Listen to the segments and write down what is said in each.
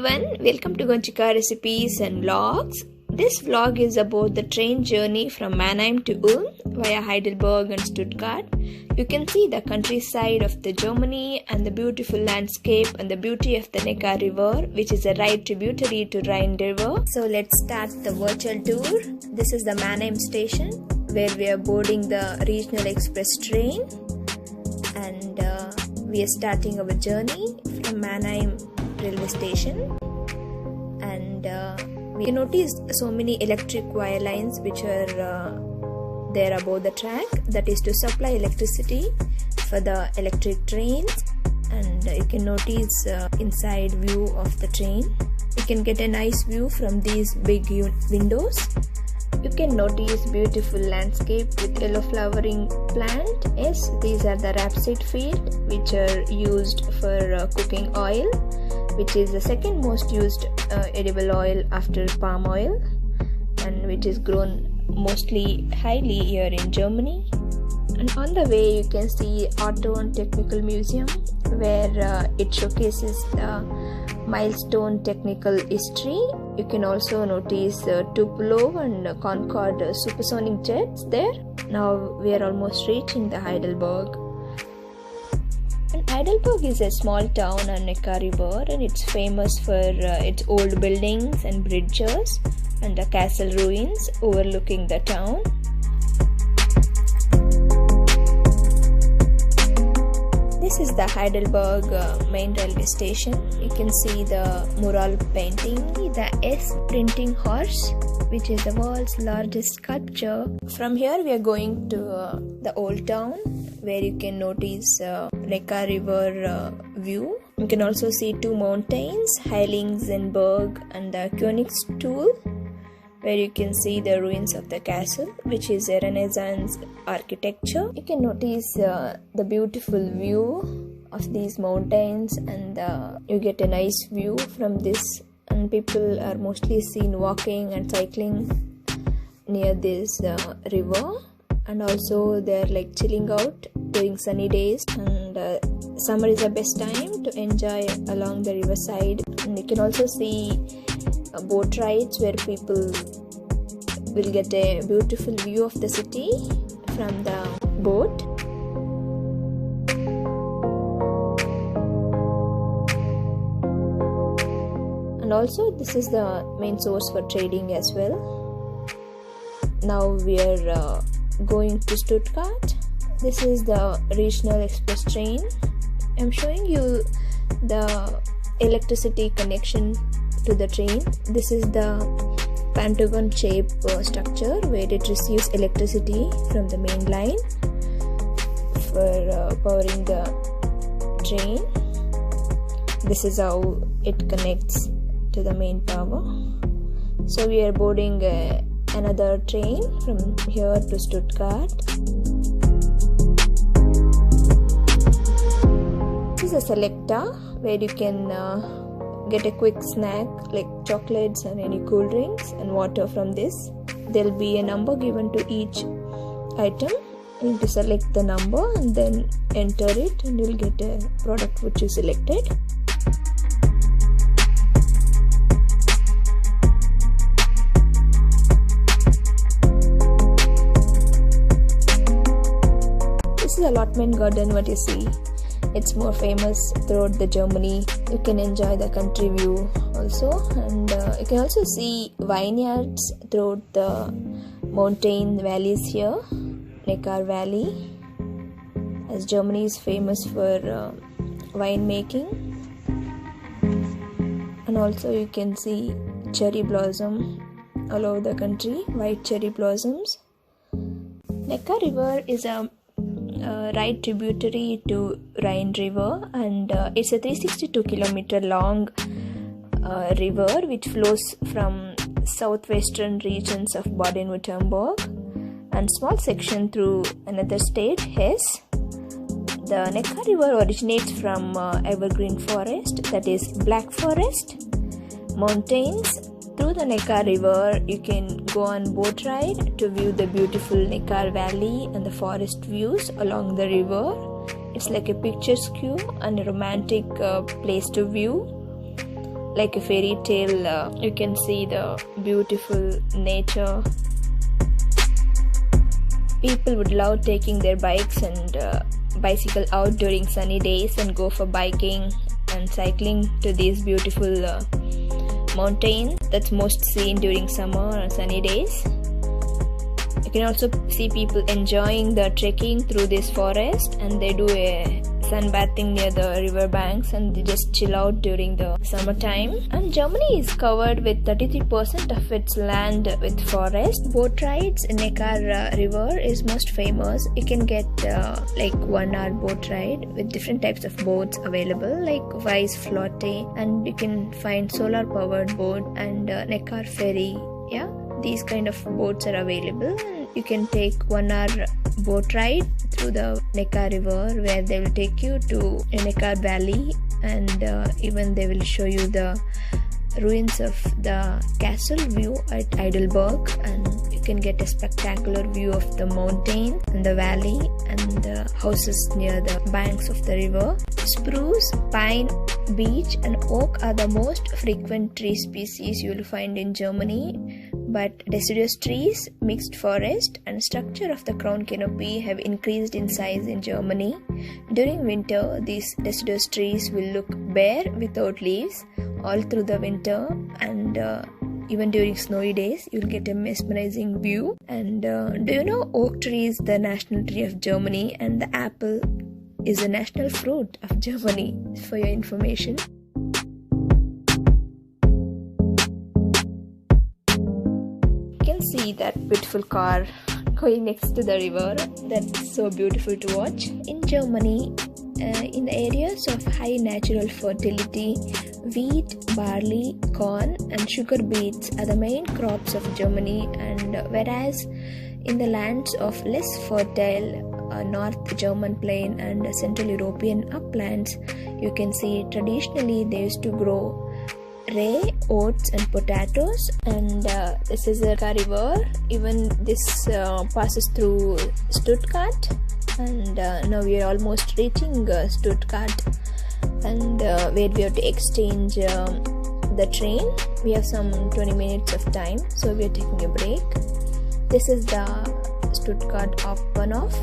everyone, welcome to Gonchika Recipes and Vlogs. This vlog is about the train journey from Mannheim to Ulm via Heidelberg and Stuttgart. You can see the countryside of the Germany and the beautiful landscape and the beauty of the Neckar River, which is a right tributary to Rhine River. So let's start the virtual tour. This is the Mannheim station where we are boarding the regional express train, and we are starting our journey from Mannheim railway station. And we can notice so many electric wire lines which are there above the track, that is to supply electricity for the electric trains. And you can notice inside view of the train. You can get a nice view from these big windows. You can notice beautiful landscape with yellow flowering plant. Yes, these are the rapeseed field which are used for cooking oil, which is the second most used edible oil after palm oil, and which is grown mostly highly here in Germany. And on the way you can see Auto and Technical Museum, where it showcases the milestone technical history. You can also notice Tupolev and Concorde supersonic jets there. Now we are almost reaching the Heidelberg. And Heidelberg is a small town on Neckar River, and it's famous for its old buildings and bridges and the castle ruins overlooking the town. This is the Heidelberg main railway station. You can see the mural painting, the S printing horse, which is the world's largest sculpture. From here we are going to the old town, where you can notice Neckar River view. You can also see two mountains, Heiligenberg and the Königstuhl, where you can see the ruins of the castle, which is a Renaissance architecture. You can notice the beautiful view of these mountains, and you get a nice view from this. And people are mostly seen walking and cycling near this river, and also they're like chilling out during sunny days. And summer is the best time to enjoy along the riverside. And you can also see boat rides where people will get a beautiful view of the city from the boat. And also this is the main source for trading as well. Now we are going to Stuttgart. This is the regional express train. I'm showing you the electricity connection to the train. This is the pentagon shaped structure where it receives electricity from the main line for powering the train. This is how it connects to the main power. So we are boarding another train from here to Stuttgart. This is a Selecta, where you can get a quick snack like chocolates and any cool drinks and water from this. There will be a number given to each item. You need to select the number and then enter it, and you'll get a product which you selected. This is allotment garden, what you see. It's more famous throughout the Germany. You can enjoy the country view also, and you can also see vineyards throughout the mountain valleys here, Neckar Valley, as Germany is famous for wine making. And also you can see cherry blossom all over the country, white cherry blossoms. Neckar River is a right tributary to Rhine River, and it's a 362 kilometer long river which flows from southwestern regions of Baden-Württemberg and small section through another state, Hesse. The Neckar River originates from evergreen forest, that is Black Forest, mountains. Through the Neckar River, you can go on boat ride to view the beautiful Neckar Valley and the forest views along the river. It's like a picturesque and a romantic place to view. like a fairy tale. You can see the beautiful nature. People would love taking their bikes and bicycle out during sunny days and go for biking and cycling to these beautiful mountains that's most seen during summer and sunny days. You can also see people enjoying the trekking through this forest, and they do a sunbathing near the river banks and they just chill out during the summertime. And Germany is covered with 33% of its land with forest. Boat rides in Neckar River is most famous. You can get like 1 hour boat ride with different types of boats available like Weiss Flotte, and you can find solar powered boat and Neckar ferry. Yeah, these kind of boats are available. You can take 1 hour boat ride through the Neckar River, where they will take you to Neckar Valley, and even they will show you the ruins of the castle view at Heidelberg, and you can get a spectacular view of the mountain and the valley and the houses near the banks of the river. Spruce, pine, beech and oak are the most frequent tree species you will find in Germany, but deciduous trees, mixed forest and structure of the crown canopy have increased in size in Germany. During winter, these deciduous trees will look bare without leaves all through the winter, and even during snowy days you'll get a mesmerizing view. And do you know oak tree is the national tree of Germany, and the apple is the national fruit of Germany, for your information. You can see that beautiful car going next to the river. That's so beautiful to watch. In Germany, in the areas of high natural fertility, wheat, barley, corn and sugar beets are the main crops of Germany, and whereas in the lands of less fertile North German plain and Central European uplands, you can see traditionally they used to grow rye, oats and potatoes. And this is a river. Even this passes through Stuttgart, and now we are almost reaching Stuttgart, and where we have to exchange the train. We have some 20 minutes of time, so we are taking a break. This is the Stuttgart Hauptbahnhof,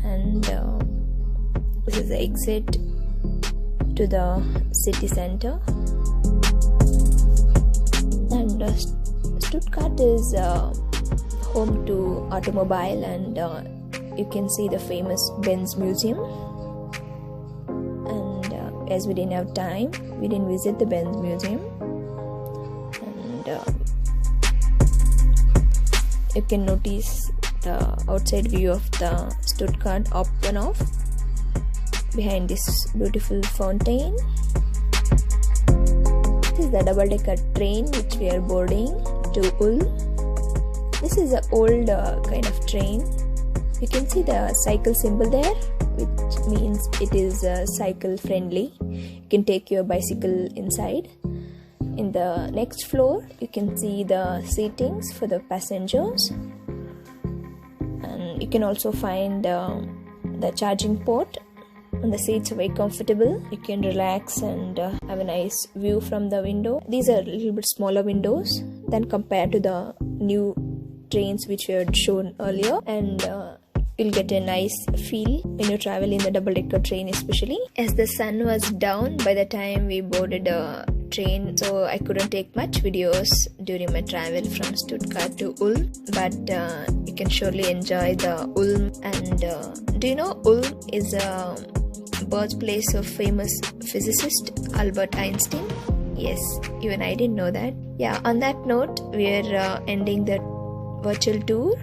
and this is the exit to the city center. And Stuttgart is home to automobile, and you can see the famous Benz Museum. And as we didn't have time, we didn't visit the Benz Museum. And you can notice the outside view of the Stuttgart Hauptbahnhof behind this beautiful fountain. This is the double-decker train which we are boarding to Ulm. This is an old kind of train. You can see the cycle symbol there, which means it is cycle friendly. You can take your bicycle inside. In the next floor, you can see the seatings for the passengers, and you can also find the charging port. And the seats are very comfortable. You can relax and have a nice view from the window. These are a little bit smaller windows than compared to the new trains which we had shown earlier, and you'll get a nice feel when you travel in the double-decker train, especially as the sun was down by the time we boarded the train, so I couldn't take much videos during my travel from Stuttgart to Ulm, but you can surely enjoy the Ulm. And do you know Ulm is a birthplace of famous physicist Albert Einstein? Yes, even I didn't know that. Yeah, on that note, we are ending the virtual tour.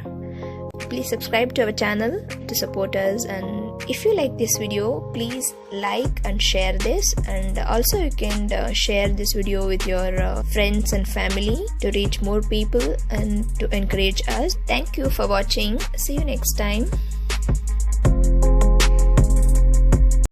Please subscribe to our channel to support us, and if you like this video, please like and share this, and also you can share this video with your friends and family to reach more people and to encourage us. Thank you for watching. See you next time.